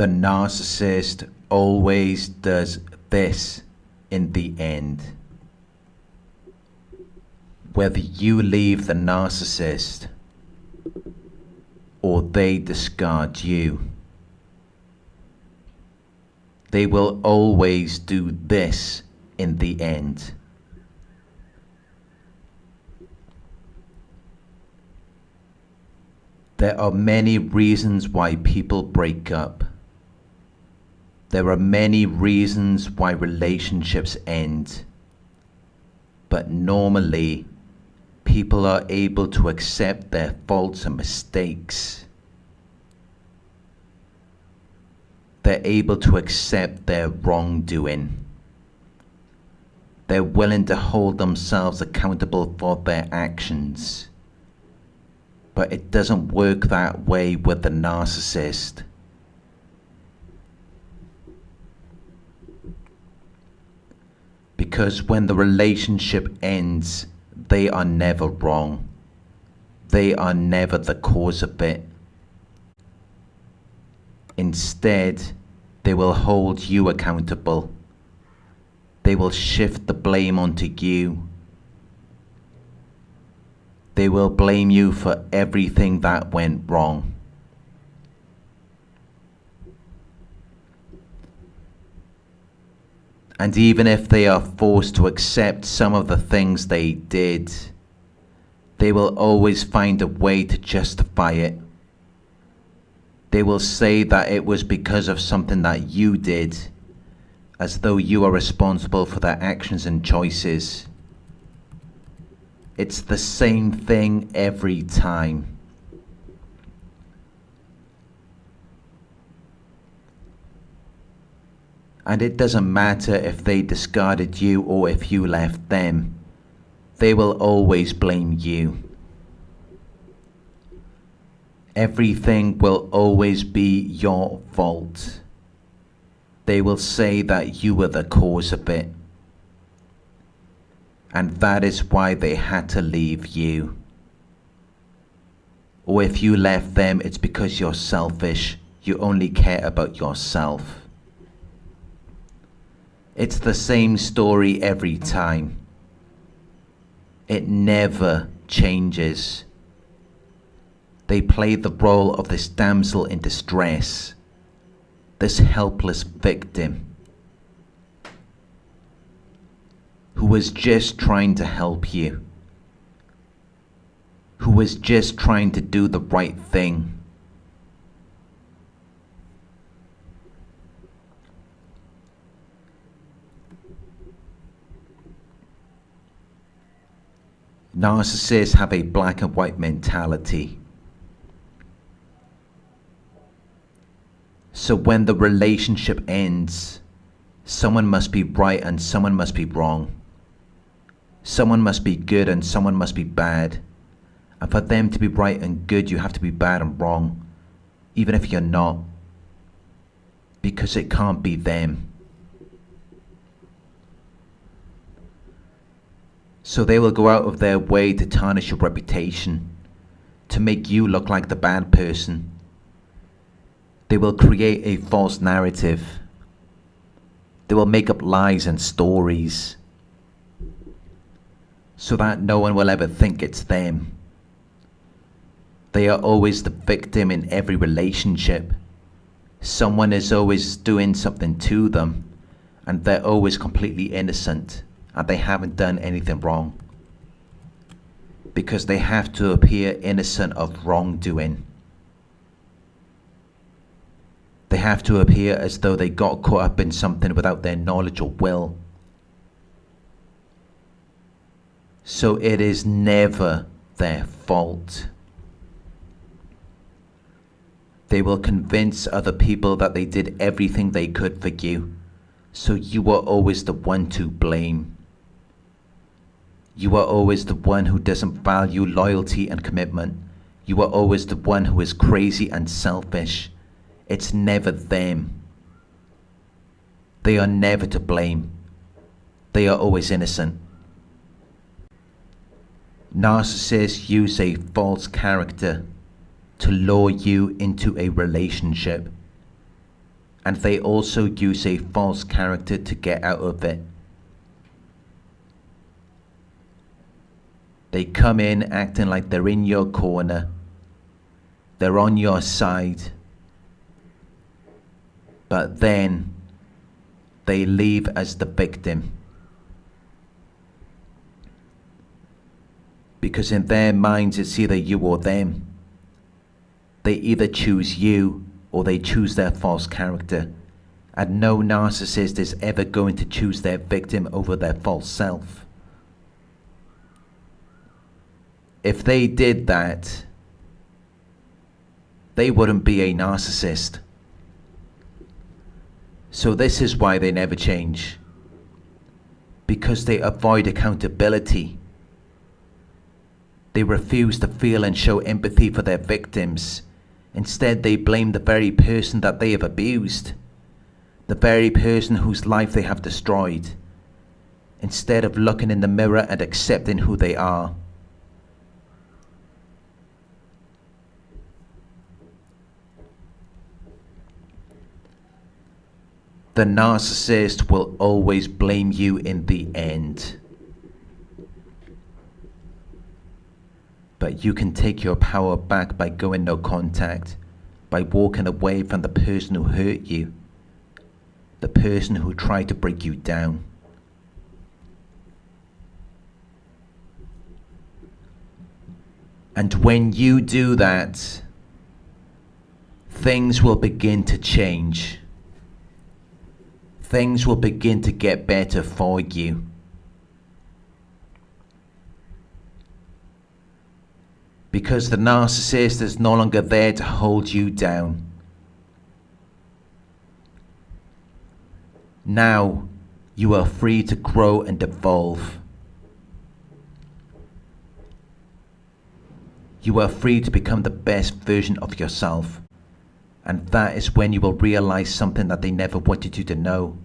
The narcissist always does this in the end. Whether you leave the narcissist or they discard you, they will always do this in the end. There are many reasons why people break up. There are many reasons why relationships end. But normally, people are able to accept their faults and mistakes. They're able to accept their wrongdoing. They're willing to hold themselves accountable for their actions. But it doesn't work that way with the narcissist. Because when the relationship ends, they are never wrong. They are never the cause of it. Instead, they will hold you accountable. They will shift the blame onto you. They will blame you for everything that went wrong. And even if they are forced to accept some of the things they did, they will always find a way to justify it. They will say that it was because of something that you did, as though you are responsible for their actions and choices. It's the same thing every time. And it doesn't matter if they discarded you or if you left them. They will always blame you. Everything will always be your fault. They will say that you were the cause of it. And that is why they had to leave you. Or if you left them, it's because you're selfish. You only care about yourself. It's the same story every time. It never changes. They play the role of this damsel in distress, this helpless victim, who was just trying to help you, who was just trying to do the right thing. Narcissists have a black and white mentality. So when the relationship ends, someone must be right and someone must be wrong. Someone must be good and someone must be bad. And for them to be right and good, you have to be bad and wrong, even if you're not. Because it can't be them. So they will go out of their way to tarnish your reputation, to make you look like the bad person. They will create a false narrative. They will make up lies and stories so that no one will ever think it's them. They are always the victim in every relationship. Someone is always doing something to them, and they're always completely innocent, and they haven't done anything wrong. Because they have to appear innocent of wrongdoing. They have to appear as though they got caught up in something without their knowledge or will. So it is never their fault. They will convince other people that they did everything they could for you, so you are always the one to blame. You are always the one who doesn't value loyalty and commitment. You are always the one who is crazy and selfish. It's never them. They are never to blame. They are always innocent. Narcissists use a false character to lure you into a relationship. And they also use a false character to get out of it. They come in acting like they're in your corner. They're on your side. But then they leave as the victim. Because in their minds it's either you or them. They either choose you or they choose their false character. And no narcissist is ever going to choose their victim over their false self. If they did that, they wouldn't be a narcissist. So this is why they never change. Because they avoid accountability. They refuse to feel and show empathy for their victims. Instead, they blame the very person that they have abused. The very person whose life they have destroyed. Instead of looking in the mirror and accepting who they are. The narcissist will always blame you in the end. But you can take your power back by going no contact, by walking away from the person who hurt you, the person who tried to break you down. And when you do that, things will begin to change. Things will begin to get better for you. Because the narcissist is no longer there to hold you down. Now you are free to grow and evolve. You are free to become the best version of yourself. And that is when you will realize something that they never wanted you to know.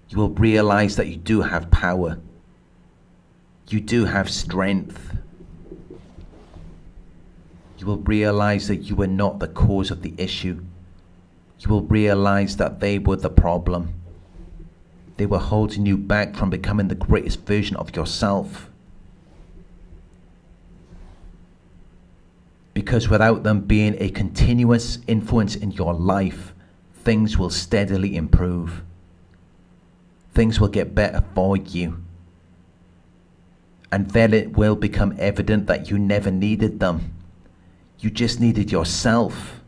You will realize that you do have power. You do have strength. You will realize that you were not the cause of the issue. You will realize that they were the problem. They were holding you back from becoming the greatest version of yourself. Because without them being a continuous influence in your life, things will steadily improve. Things will get better for you. And then it will become evident that you never needed them. You just needed yourself.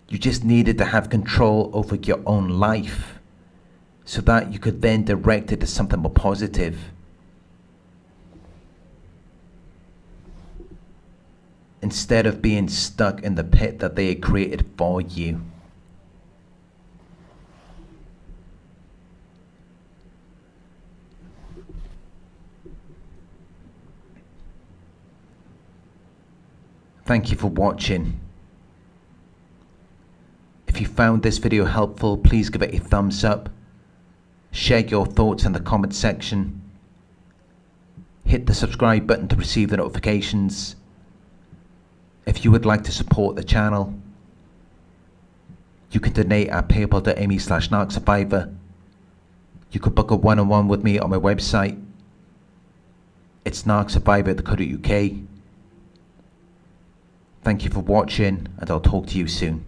You just needed to have control over your own life so that you could then direct it to something more positive. Instead of being stuck in the pit that they had created for you. Thank you for watching. If you found this video helpful, please give it a thumbs up. Share your thoughts in the comment section. Hit the subscribe button to receive the notifications. If you would like to support the channel, you can donate at paypal.me/narcsurvivor. You could book a one-on-one with me on my website. It's narcsurvivor.co.uk. Thank you for watching, and I'll talk to you soon.